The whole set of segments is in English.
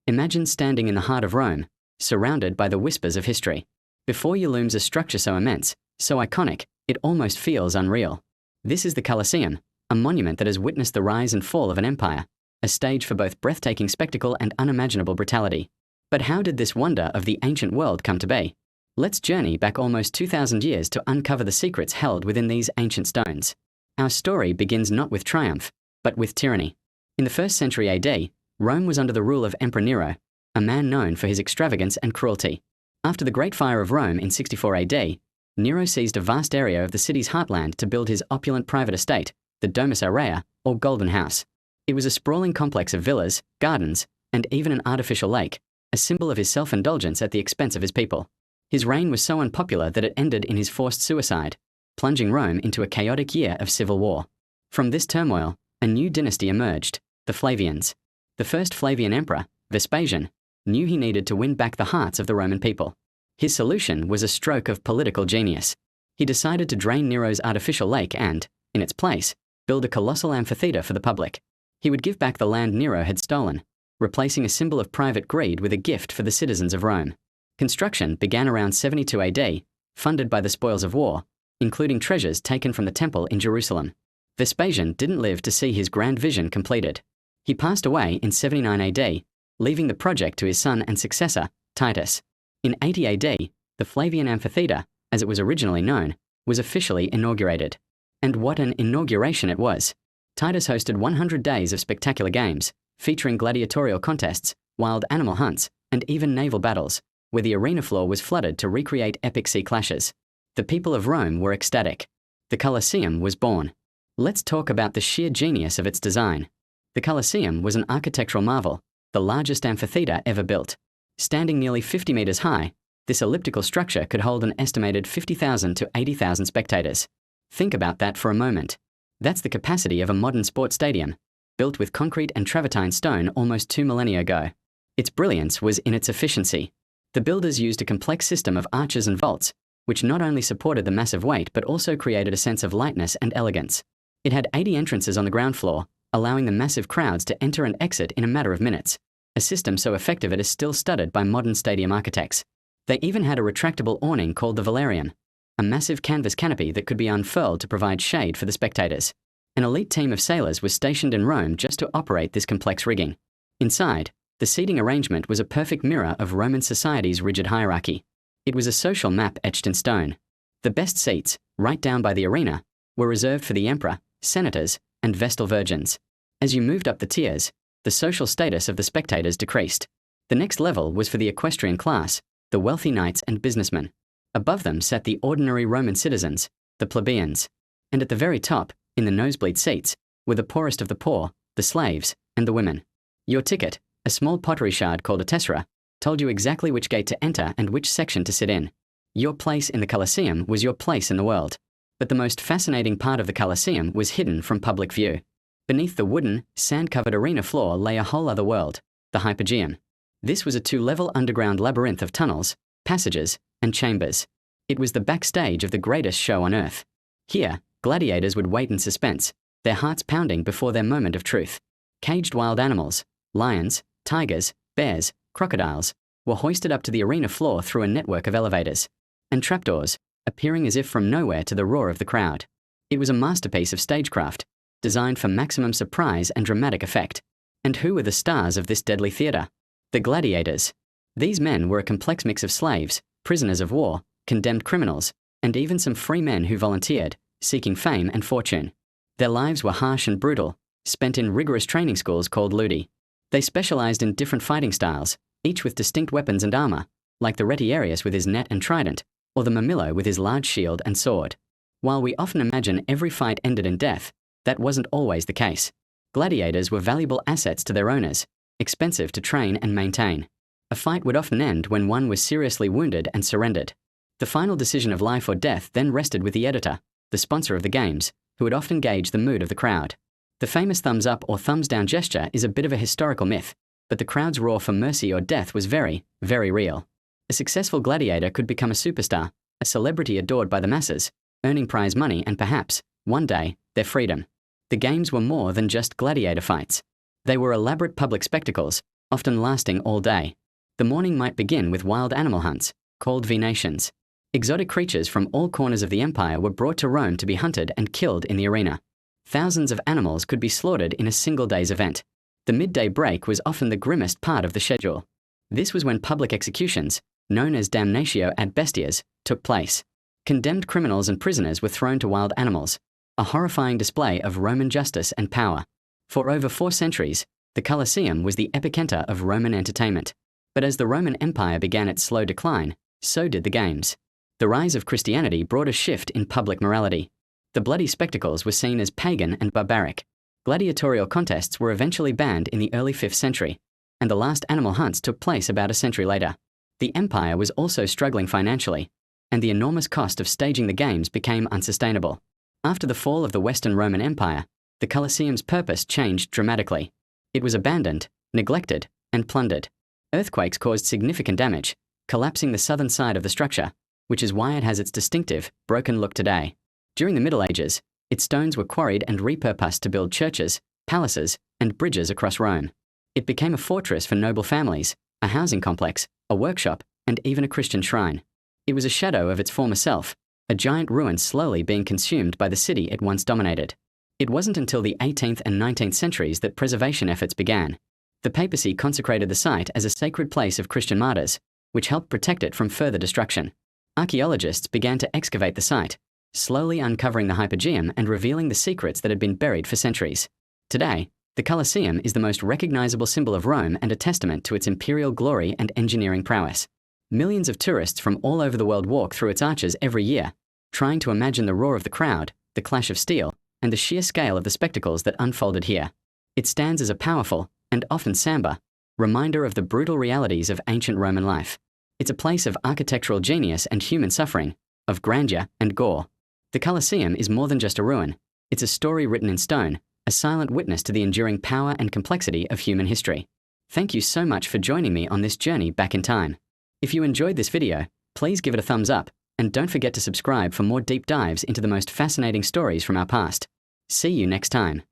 Imagine standing in the heart of Rome, surrounded by the whispers of history. Before you looms a structure so immense, so iconic, it almost feels unreal. This is the Colosseum, a monument that has witnessed the rise and fall of an empire, a stage for both breathtaking spectacle and unimaginable brutality. But how did this wonder of the ancient world come to be? Let's journey back almost 2,000 years to uncover the secrets held within these ancient stones. Our story begins not with triumph, but with tyranny. In the 1st century AD, Rome was under the rule of Emperor Nero, a man known for his extravagance and cruelty. After the Great Fire of Rome in 64 AD, Nero seized a vast area of the city's heartland to build his opulent private estate, the Domus Aurea, or Golden House. It was a sprawling complex of villas, gardens, and even an artificial lake, a symbol of his self-indulgence at the expense of his people. His reign was so unpopular that it ended in his forced suicide, plunging Rome into a chaotic year of civil war. From this turmoil, a new dynasty emerged, the Flavians. The first Flavian emperor, Vespasian, knew he needed to win back the hearts of the Roman people. His solution was a stroke of political genius. He decided to drain Nero's artificial lake and, in its place, build a colossal amphitheatre for the public. He would give back the land Nero had stolen, replacing a symbol of private greed with a gift for the citizens of Rome. Construction began around 72 AD, funded by the spoils of war, including treasures taken from the temple in Jerusalem. Vespasian didn't live to see his grand vision completed. He passed away in 79 AD, leaving the project to his son and successor, Titus. In 80 AD, the Flavian Amphitheatre, as it was originally known, was officially inaugurated. And what an inauguration it was! Titus hosted 100 days of spectacular games, featuring gladiatorial contests, wild animal hunts, and even naval battles, where the arena floor was flooded to recreate epic sea clashes. The people of Rome were ecstatic. The Colosseum was born. Let's talk about the sheer genius of its design. The Colosseum was an architectural marvel, the largest amphitheatre ever built. Standing nearly 50 meters high, this elliptical structure could hold an estimated 50,000 to 80,000 spectators. Think about that for a moment. That's the capacity of a modern sports stadium, built with concrete and travertine stone almost 2 millennia ago. Its brilliance was in its efficiency. The builders used a complex system of arches and vaults, which not only supported the massive weight but also created a sense of lightness and elegance. It had 80 entrances on the ground floor, allowing the massive crowds to enter and exit in a matter of minutes, a system so effective it is still studied by modern stadium architects. They even had a retractable awning called the velarium, a massive canvas canopy that could be unfurled to provide shade for the spectators. An elite team of sailors was stationed in Rome just to operate this complex rigging. Inside, the seating arrangement was a perfect mirror of Roman society's rigid hierarchy. It was a social map etched in stone. The best seats, right down by the arena, were reserved for the emperor, senators, and vestal virgins. As you moved up the tiers, the social status of the spectators decreased. The next level was for the equestrian class, the wealthy knights and businessmen. Above them sat the ordinary Roman citizens, the plebeians. And at the very top, in the nosebleed seats, were the poorest of the poor, the slaves, and the women. Your ticket, a small pottery shard called a tessera, told you exactly which gate to enter and which section to sit in. Your place in the Colosseum was your place in the world. But the most fascinating part of the Colosseum was hidden from public view. Beneath the wooden, sand-covered arena floor lay a whole other world, the Hypogeum. This was a 2-level underground labyrinth of tunnels, passages, and chambers. It was the backstage of the greatest show on earth. Here, gladiators would wait in suspense, their hearts pounding before their moment of truth. Caged wild animals, lions, tigers, bears, crocodiles, were hoisted up to the arena floor through a network of elevators. And trapdoors, appearing as if from nowhere to the roar of the crowd. It was a masterpiece of stagecraft, designed for maximum surprise and dramatic effect. And who were the stars of this deadly theatre? The gladiators. These men were a complex mix of slaves, prisoners of war, condemned criminals, and even some free men who volunteered, seeking fame and fortune. Their lives were harsh and brutal, spent in rigorous training schools called ludi. They specialized in different fighting styles, each with distinct weapons and armor, like the retiarius with his net and trident, or the Mamillo with his large shield and sword. While we often imagine every fight ended in death, that wasn't always the case. Gladiators were valuable assets to their owners, expensive to train and maintain. A fight would often end when one was seriously wounded and surrendered. The final decision of life or death then rested with the editor, the sponsor of the games, who would often gauge the mood of the crowd. The famous thumbs up or thumbs down gesture is a bit of a historical myth, but the crowd's roar for mercy or death was very, very real. A successful gladiator could become a superstar, a celebrity adored by the masses, earning prize money and perhaps, one day, their freedom. The games were more than just gladiator fights. They were elaborate public spectacles, often lasting all day. The morning might begin with wild animal hunts, called venations. Exotic creatures from all corners of the empire were brought to Rome to be hunted and killed in the arena. Thousands of animals could be slaughtered in a single day's event. The midday break was often the grimmest part of the schedule. This was when public executions, known as damnatio ad bestias, took place. Condemned criminals and prisoners were thrown to wild animals, a horrifying display of Roman justice and power. For over 4 centuries, the Colosseum was the epicenter of Roman entertainment. But as the Roman Empire began its slow decline, so did the games. The rise of Christianity brought a shift in public morality. The bloody spectacles were seen as pagan and barbaric. Gladiatorial contests were eventually banned in the early 5th century, and the last animal hunts took place about a century later. The empire was also struggling financially, and the enormous cost of staging the games became unsustainable. After the fall of the Western Roman Empire, the Colosseum's purpose changed dramatically. It was abandoned, neglected, and plundered. Earthquakes caused significant damage, collapsing the southern side of the structure, which is why it has its distinctive, broken look today. During the Middle Ages, its stones were quarried and repurposed to build churches, palaces, and bridges across Rome. It became a fortress for noble families, a housing complex, a workshop, and even a Christian shrine. It was a shadow of its former self, a giant ruin slowly being consumed by the city it once dominated. It wasn't until the 18th and 19th centuries that preservation efforts began. The papacy consecrated the site as a sacred place of Christian martyrs, which helped protect it from further destruction. Archaeologists began to excavate the site, slowly uncovering the hypogeum and revealing the secrets that had been buried for centuries. Today, the Colosseum is the most recognizable symbol of Rome and a testament to its imperial glory and engineering prowess. Millions of tourists from all over the world walk through its arches every year, trying to imagine the roar of the crowd, the clash of steel, and the sheer scale of the spectacles that unfolded here. It stands as a powerful, and often somber, reminder of the brutal realities of ancient Roman life. It's a place of architectural genius and human suffering, of grandeur and gore. The Colosseum is more than just a ruin. It's a story written in stone, a silent witness to the enduring power and complexity of human history. Thank you so much for joining me on this journey back in time. If you enjoyed this video, please give it a thumbs up, and don't forget to subscribe for more deep dives into the most fascinating stories from our past. See you next time.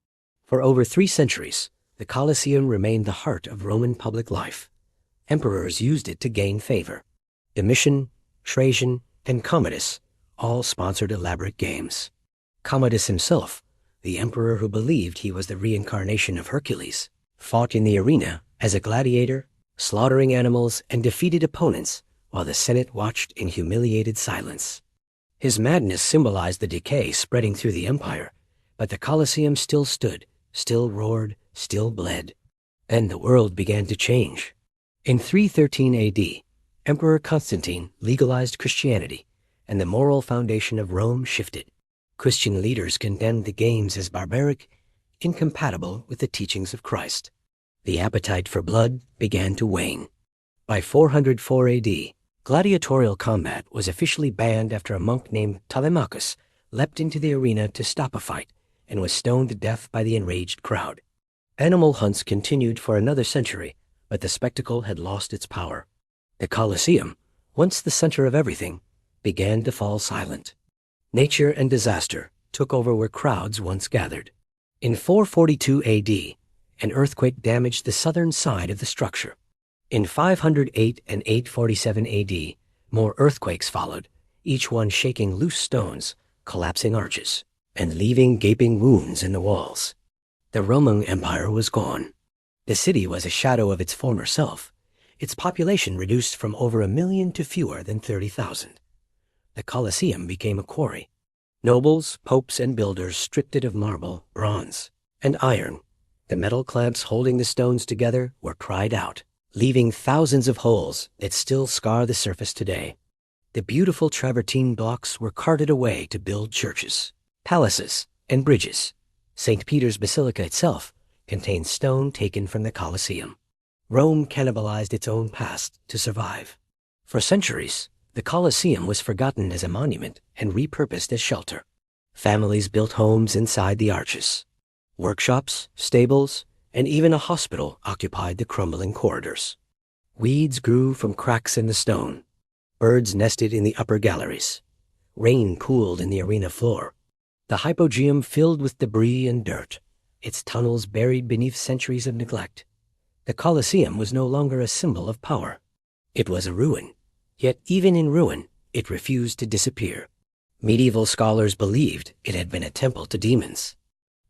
For over 3 centuries, the Colosseum remained the heart of Roman public life. Emperors used it to gain favor. Domitian, Trajan, and Commodus all sponsored elaborate games. Commodus himself, the emperor who believed he was the reincarnation of Hercules, fought in the arena as a gladiator, slaughtering animals and defeated opponents while the Senate watched in humiliated silence. His madness symbolized the decay spreading through the empire, but the Colosseum still stood, still roared, still bled. Then the world began to change. In 313 AD, Emperor Constantine legalized Christianity, and the moral foundation of Rome shifted. Christian leaders condemned the games as barbaric, incompatible with the teachings of Christ. The appetite for blood began to wane. By 404 AD, gladiatorial combat was officially banned after a monk named Telemachus leapt into the arena to stop a fight and was stoned to death by the enraged crowd. Animal hunts continued for another century, but the spectacle had lost its power. The Colosseum, once the center of everything, began to fall silent. Nature and disaster took over where crowds once gathered. In 442 AD, an earthquake damaged the southern side of the structure. In 508 and 847 AD, more earthquakes followed, each one shaking loose stones, collapsing arches, and leaving gaping wounds in the walls. The Roman Empire was gone. The city was a shadow of its former self, its population reduced from over 1 million to fewer than 30,000. The Colosseum became a quarry. Nobles, popes, and builders stripped it of marble, bronze, and iron. The metal clamps holding the stones together were pried out, leaving thousands of holes that still scar the surface today. The beautiful travertine blocks were carted away to build churches, palaces, and bridges. St. Peter's Basilica itself contains stone taken from the Colosseum. Rome cannibalized its own past to survive. For centuries, the Colosseum was forgotten as a monument and repurposed as shelter. Families built homes inside the arches. Workshops, stables, and even a hospital occupied the crumbling corridors. Weeds grew from cracks in the stone. Birds nested in the upper galleries. Rain pooled in the arena floor. The hypogeum filled with debris and dirt, its tunnels buried beneath centuries of neglect. The Colosseum was no longer a symbol of power. It was a ruin. Yet even in ruin, it refused to disappear. Medieval scholars believed it had been a temple to demons.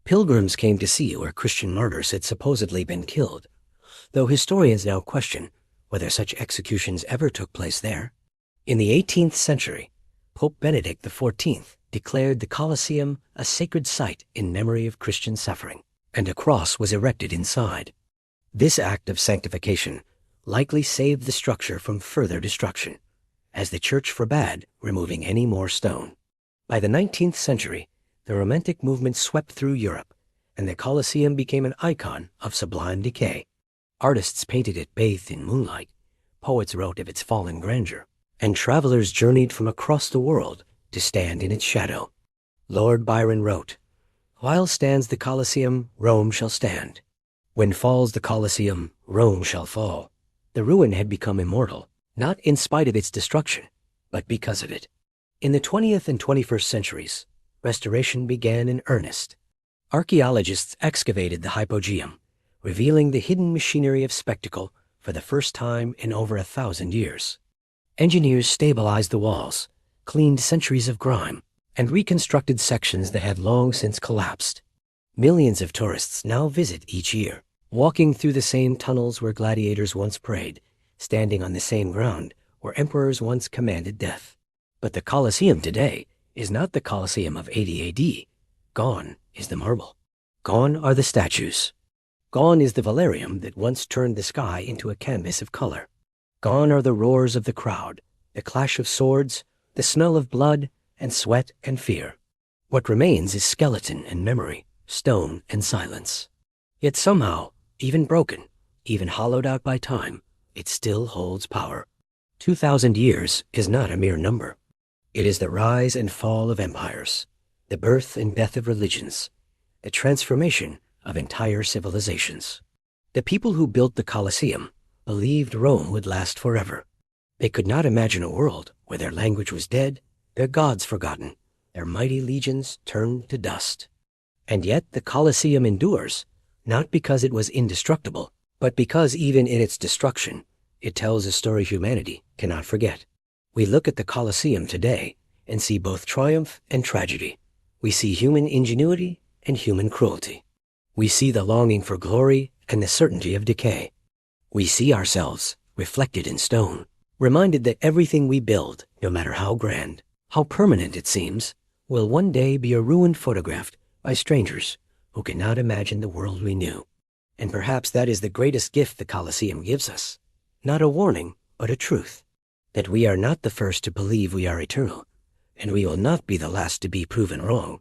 Pilgrims came to see where Christian martyrs had supposedly been killed, though historians now question whether such executions ever took place there. In the 18th century, Pope Benedict XIV declared the Colosseum a sacred site in memory of Christian suffering, and a cross was erected inside. This act of sanctification likely saved the structure from further destruction, as the church forbade removing any more stone. By the 19th century, the Romantic movement swept through Europe, and the Colosseum became an icon of sublime decay. Artists painted it bathed in moonlight, poets wrote of its fallen grandeur, and travelers journeyed from across the world to stand in its shadow. Lord Byron wrote, "While stands the Colosseum, Rome shall stand. When falls the Colosseum, Rome shall fall." The ruin had become immortal, not in spite of its destruction, but because of it. In the 20th and 21st centuries, restoration began in earnest. Archaeologists excavated the hypogeum, revealing the hidden machinery of spectacle for the first time in over 1,000 years. Engineers stabilized the walls, cleaned centuries of grime, and reconstructed sections that had long since collapsed. Millions of tourists now visit each year, walking through the same tunnels where gladiators once prayed, standing on the same ground where emperors once commanded death. But the Colosseum today is not the Colosseum of 80 AD. Gone is the marble. Gone are the statues. Gone is the velarium that once turned the sky into a canvas of color. Gone are the roars of the crowd, the clash of swords, the smell of blood and sweat and fear. What remains is skeleton and memory, stone and silence. Yet somehow, even broken, even hollowed out by time, it still holds power. 2,000 years is not a mere number. It is the rise and fall of empires, the birth and death of religions, the transformation of entire civilizations. The people who built the Colosseum believed Rome would last forever. They could not imagine a world where their language was dead, their gods forgotten, their mighty legions turned to dust. And yet the Colosseum endures, not because it was indestructible, but because even in its destruction, it tells a story humanity cannot forget. We look at the Colosseum today and see both triumph and tragedy. We see human ingenuity and human cruelty. We see the longing for glory and the certainty of decay. We see ourselves reflected in stone, reminded that everything we build, no matter how grand, how permanent it seems, will one day be a ruin photographed by strangers who cannot imagine the world we knew. And perhaps that is the greatest gift the Colosseum gives us. Not a warning, but a truth. That we are not the first to believe we are eternal, and we will not be the last to be proven wrong.